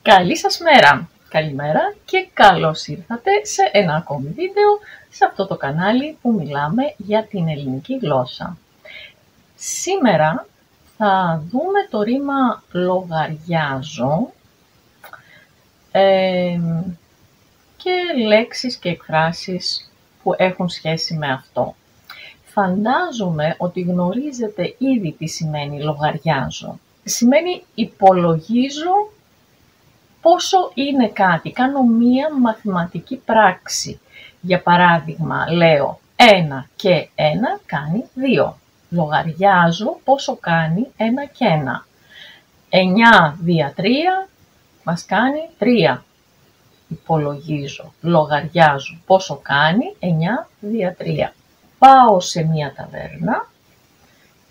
Καλή σας μέρα! Καλημέρα και καλώς ήρθατε σε ένα ακόμη βίντεο σε αυτό το κανάλι που μιλάμε για την ελληνική γλώσσα. Σήμερα θα δούμε το ρήμα λογαριάζω και λέξεις και εκφράσεις που έχουν σχέση με αυτό. Φαντάζομαι ότι γνωρίζετε ήδη τι σημαίνει λογαριάζω. Σημαίνει υπολογίζω πόσο είναι κάτι. Κάνω μία μαθηματική πράξη. Για παράδειγμα, λέω 1 και 1 κάνει 2. Λογαριάζω πόσο κάνει 1 και 1. 9 δια 3 μας κάνει 3. Υπολογίζω, λογαριάζω πόσο κάνει 9 δια 3. Πάω σε μία ταβέρνα,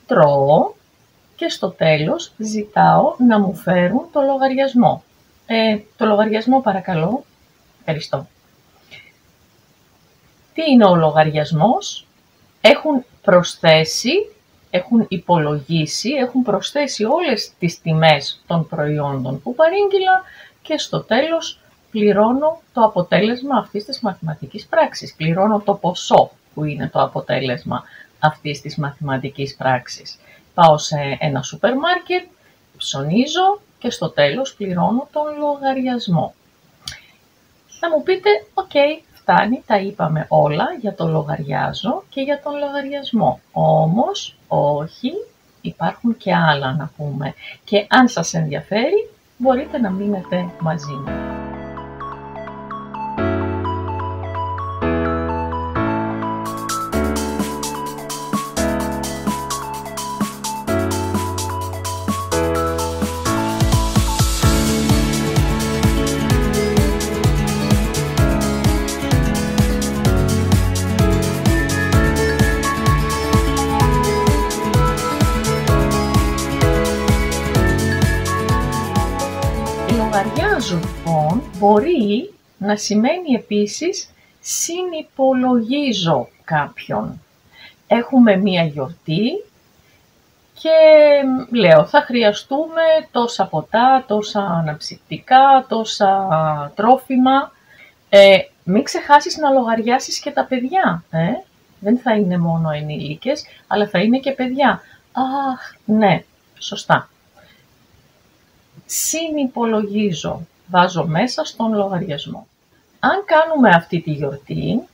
τρώω και στο τέλος ζητάω να μου φέρουν το λογαριασμό. Το λογαριασμό παρακαλώ. Ευχαριστώ. Τι είναι ο λογαριασμός? Έχουν προσθέσει, έχουν υπολογίσει, έχουν προσθέσει όλες τις τιμές των προϊόντων που παρήγγειλα και στο τέλος πληρώνω το αποτέλεσμα αυτής της μαθηματικής πράξης. Πληρώνω το ποσό που είναι το αποτέλεσμα αυτής της μαθηματικής πράξης. Πάω σε ένα σούπερ μάρκετ, ψωνίζω και στο τέλος πληρώνω τον λογαριασμό. Θα μου πείτε, οκ, φτάνει, τα είπαμε όλα για το λογαριάζω και για τον λογαριασμό. Όμως, όχι, υπάρχουν και άλλα να πούμε. Και αν σας ενδιαφέρει, μπορείτε να μείνετε μαζί μου. Λογαριάζω λοιπόν μπορεί να σημαίνει επίσης συνυπολογίζω κάποιον. Έχουμε μία γιορτή και λέω θα χρειαστούμε τόσα ποτά, τόσα αναψυκτικά, τόσα τρόφιμα. Μην ξεχάσεις να λογαριάσεις και τα παιδιά. Δεν θα είναι μόνο ενήλικες, αλλά θα είναι και παιδιά. Αχ, ναι, σωστά. Συνυπολογίζω, βάζω μέσα στον λογαριασμό. Αν κάνουμε αυτή τη γιορτή,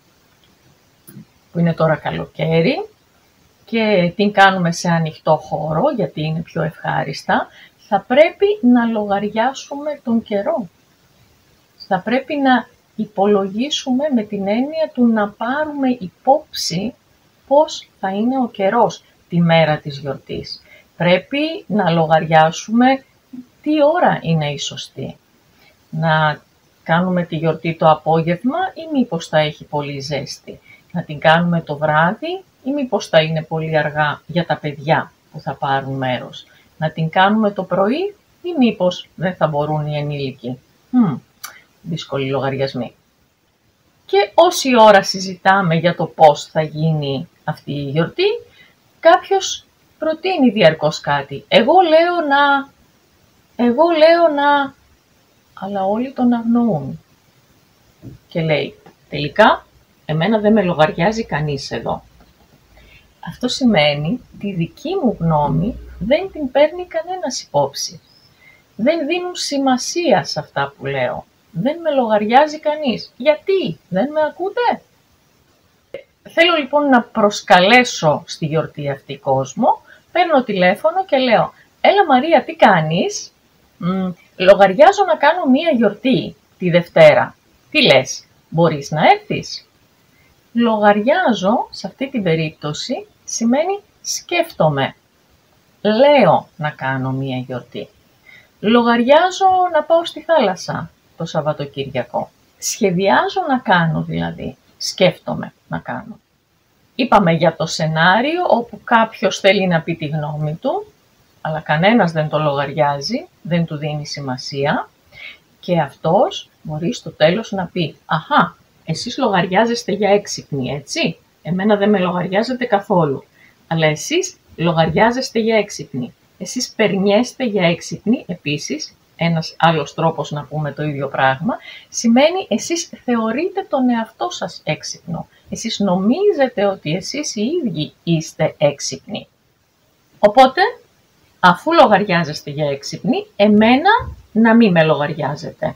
που είναι τώρα καλοκαίρι, και την κάνουμε σε ανοιχτό χώρο, γιατί είναι πιο ευχάριστα, θα πρέπει να λογαριάσουμε τον καιρό. Θα πρέπει να υπολογίσουμε με την έννοια του να πάρουμε υπόψη πώς θα είναι ο καιρός τη μέρα της γιορτής. Πρέπει να λογαριάσουμε τι ώρα είναι η σωστή. Να κάνουμε τη γιορτή το απόγευμα ή μήπως θα έχει πολύ ζέστη. Να την κάνουμε το βράδυ ή μήπως θα είναι πολύ αργά για τα παιδιά που θα πάρουν μέρος. Να την κάνουμε το πρωί ή μήπως δεν θα μπορούν οι ενήλικοι. Δύσκολοι λογαριασμοί. Και όση ώρα συζητάμε για το πώς θα γίνει αυτή η γιορτή, κάποιος προτείνει διαρκώς κάτι. Εγώ λέω να, αλλά όλοι τον αγνοούν. Και λέει, τελικά, εμένα δεν με λογαριάζει κανείς εδώ. Αυτό σημαίνει, τη δική μου γνώμη δεν την παίρνει κανένας υπόψη. Δεν δίνουν σημασία σε αυτά που λέω. Δεν με λογαριάζει κανείς. Γιατί, δεν με ακούτε? Θέλω λοιπόν να προσκαλέσω στη γιορτή αυτή κόσμο, παίρνω τηλέφωνο και λέω, έλα Μαρία, τι κάνεις? Λογαριάζω να κάνω μία γιορτή τη Δευτέρα. Τι λες, μπορείς να έρθεις? Λογαριάζω, σε αυτή την περίπτωση, σημαίνει σκέφτομαι. Λέω να κάνω μία γιορτή. Λογαριάζω να πάω στη θάλασσα το Σαββατοκύριακο. Σχεδιάζω να κάνω δηλαδή. Σκέφτομαι να κάνω. Είπαμε για το σενάριο όπου κάποιος θέλει να πει τη γνώμη του, αλλά κανένας δεν το λογαριάζει, δεν του δίνει σημασία και αυτός μπορεί στο τέλος να πει «Αχα, εσείς λογαριάζεστε για έξυπνοι, έτσι? Εμένα δεν με λογαριάζετε καθόλου, αλλά εσείς λογαριάζεστε για έξυπνοι. Εσείς περνιέστε για έξυπνοι επίσης ένας άλλος τρόπος να πούμε το ίδιο πράγμα, σημαίνει εσείς θεωρείτε τον εαυτό σας έξυπνο. Εσείς νομίζετε ότι εσείς οι ίδιοι είστε έξυπνοι. Οπότε, αφού λογαριάζεστε για έξυπνοι, εμένα να μην με λογαριάζετε.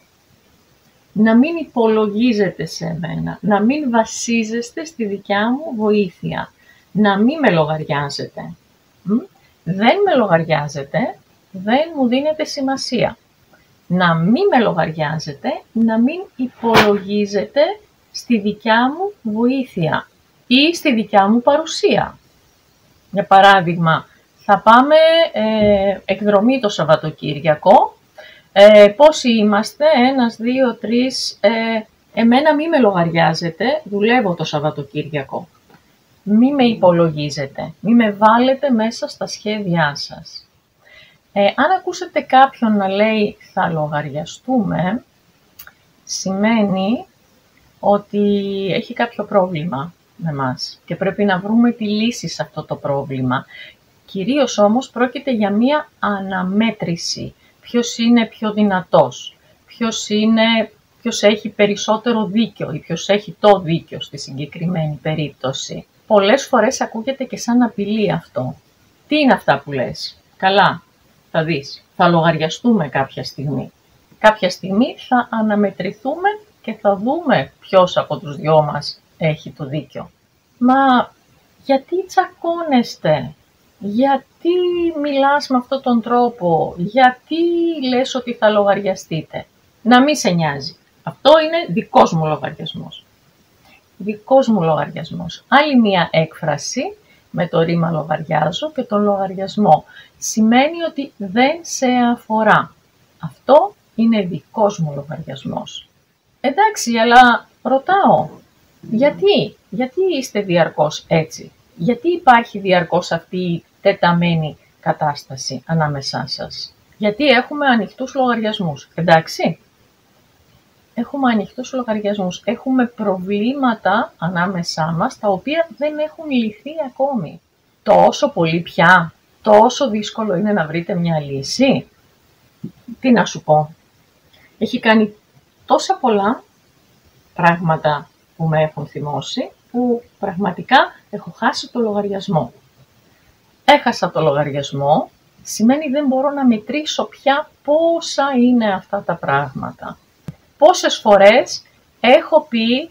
Να μην υπολογίζετε σε εμένα, να μην βασίζεστε στη δικιά μου βοήθεια, να μην με λογαριάζετε. Δεν με λογαριάζετε, δεν μου δίνετε σημασία. Να μην με λογαριάζετε, να μην υπολογίζετε στη δικιά μου βοήθεια ή στη δικιά μου παρουσία. Για παράδειγμα, θα πάμε εκδρομή το Σαββατοκύριακο. Πόσοι είμαστε, 1, 2, 3, εμένα μη με λογαριάζετε, δουλεύω το Σαββατοκύριακο. Μη με υπολογίζετε, μη με βάλετε μέσα στα σχέδιά σας. Αν ακούσετε κάποιον να λέει θα λογαριαστούμε, σημαίνει ότι έχει κάποιο πρόβλημα με μας και πρέπει να βρούμε τη λύση σε αυτό το πρόβλημα. Κυρίως όμως πρόκειται για μία αναμέτρηση. Ποιος είναι πιο δυνατός, ποιος έχει περισσότερο δίκιο ή ποιος έχει το δίκιο στη συγκεκριμένη περίπτωση. Πολλές φορές ακούγεται και σαν απειλή αυτό. Τι είναι αυτά που λες? Καλά, θα δεις, θα λογαριαστούμε κάποια στιγμή. Κάποια στιγμή θα αναμετρηθούμε και θα δούμε ποιος από τους δυο μας έχει το δίκιο. Μα γιατί τσακώνεστε? Γιατί μιλάς με αυτόν τον τρόπο? Γιατί λες ότι θα λογαριαστείτε? Να μην σε νοιάζει. Αυτό είναι δικός μου λογαριασμός. Δικός μου λογαριασμός. Άλλη μία έκφραση με το ρήμα λογαριάζω και τον λογαριασμό. Σημαίνει ότι δεν σε αφορά. Αυτό είναι δικός μου λογαριασμός. Εντάξει, αλλά ρωτάω, γιατί είστε διαρκώς έτσι? Γιατί υπάρχει διαρκώς αυτή η τεταμένη κατάσταση ανάμεσά σας? Γιατί έχουμε ανοιχτούς λογαριασμούς, εντάξει? Έχουμε ανοιχτούς λογαριασμούς, έχουμε προβλήματα ανάμεσά μας, τα οποία δεν έχουν λυθεί ακόμη. Τόσο πολύ πια, τόσο δύσκολο είναι να βρείτε μια λύση? Τι να σου πω, έχει κάνει τόσα πολλά πράγματα που με έχουν θυμώσει, που πραγματικά έχω χάσει το λογαριασμό. Έχασα το λογαριασμό, σημαίνει δεν μπορώ να μετρήσω πια πόσα είναι αυτά τα πράγματα. Πόσες φορές έχω πει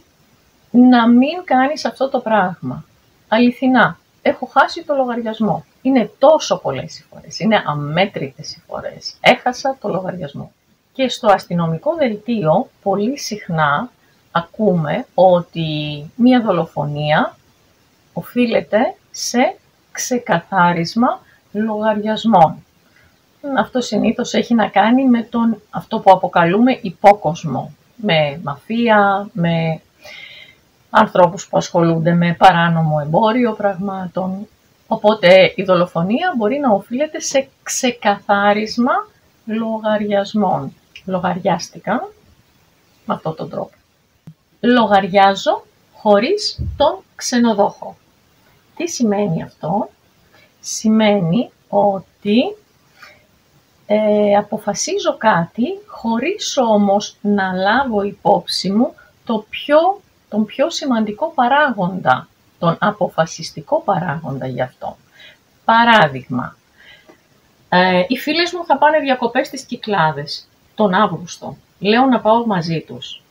να μην κάνεις αυτό το πράγμα. Αληθινά, έχω χάσει το λογαριασμό. Είναι τόσο πολλές οι φορές, είναι αμέτρητες οι φορές. Έχασα το λογαριασμό. Και στο αστυνομικό δελτίο πολύ συχνά ακούμε ότι μία δολοφονία οφείλεται σε ξεκαθάρισμα λογαριασμών. Αυτό συνήθως έχει να κάνει με αυτό που αποκαλούμε υπόκοσμο, με μαφία, με ανθρώπους που ασχολούνται με παράνομο εμπόριο πραγμάτων. Οπότε η δολοφονία μπορεί να οφείλεται σε ξεκαθάρισμα λογαριασμών. Λογαριάστηκαν με αυτόν τον τρόπο. Λογαριάζω χωρίς τον ξενοδόχο. Τι σημαίνει αυτό? Σημαίνει ότι αποφασίζω κάτι χωρίς όμως να λάβω υπόψη μου τον πιο σημαντικό παράγοντα, τον αποφασιστικό παράγοντα γι' αυτό. Παράδειγμα, οι φίλες μου θα πάνε διακοπές στις Κυκλάδες τον Αύγουστο. Λέω να πάω μαζί τους.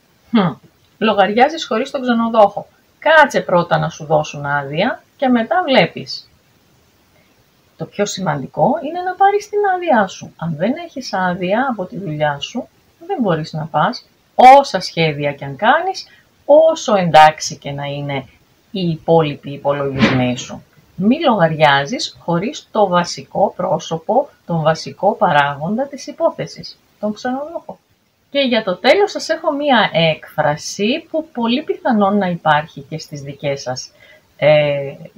Λογαριάζεις χωρίς τον ξενοδόχο. Κάτσε πρώτα να σου δώσουν άδεια και μετά βλέπεις. Το πιο σημαντικό είναι να πάρεις την άδειά σου. Αν δεν έχεις άδεια από τη δουλειά σου, δεν μπορείς να πας. Όσα σχέδια και αν κάνεις, όσο εντάξει και να είναι οι υπόλοιποι υπολογισμοί σου. Μη λογαριάζεις χωρίς το βασικό πρόσωπο, τον βασικό παράγοντα της υπόθεσης, τον ξενοδόχο. Και για το τέλος σας έχω μία έκφραση που πολύ πιθανόν να υπάρχει και στις δικές σας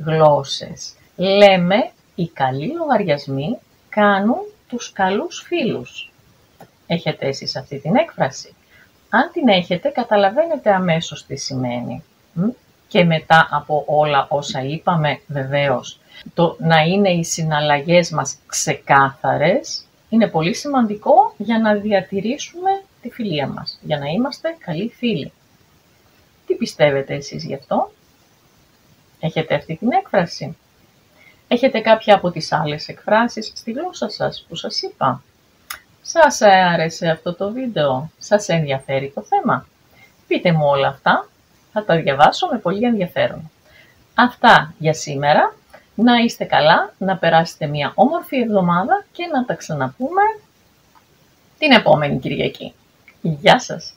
γλώσσες. Λέμε, οι καλοί λογαριασμοί κάνουν τους καλούς φίλους. Έχετε εσείς αυτή την έκφραση? Αν την έχετε, καταλαβαίνετε αμέσως τι σημαίνει. Και μετά από όλα όσα είπαμε, βεβαίως, το να είναι οι συναλλαγές μας ξεκάθαρες, Είναι πολύ σημαντικό για να διατηρήσουμε τη φιλία μας, για να είμαστε καλοί φίλοι. Τι πιστεύετε εσείς γι' αυτό? Έχετε αυτή την έκφραση? Έχετε κάποια από τις άλλες εκφράσεις στη γλώσσα σας που σας είπα? Σας άρεσε αυτό το βίντεο? Σας ενδιαφέρει το θέμα? Πείτε μου όλα αυτά, θα τα διαβάσω με πολύ ενδιαφέρον. Αυτά για σήμερα. Να είστε καλά, να περάσετε μια όμορφη εβδομάδα και να τα ξαναπούμε την επόμενη Κυριακή. Γεια σας!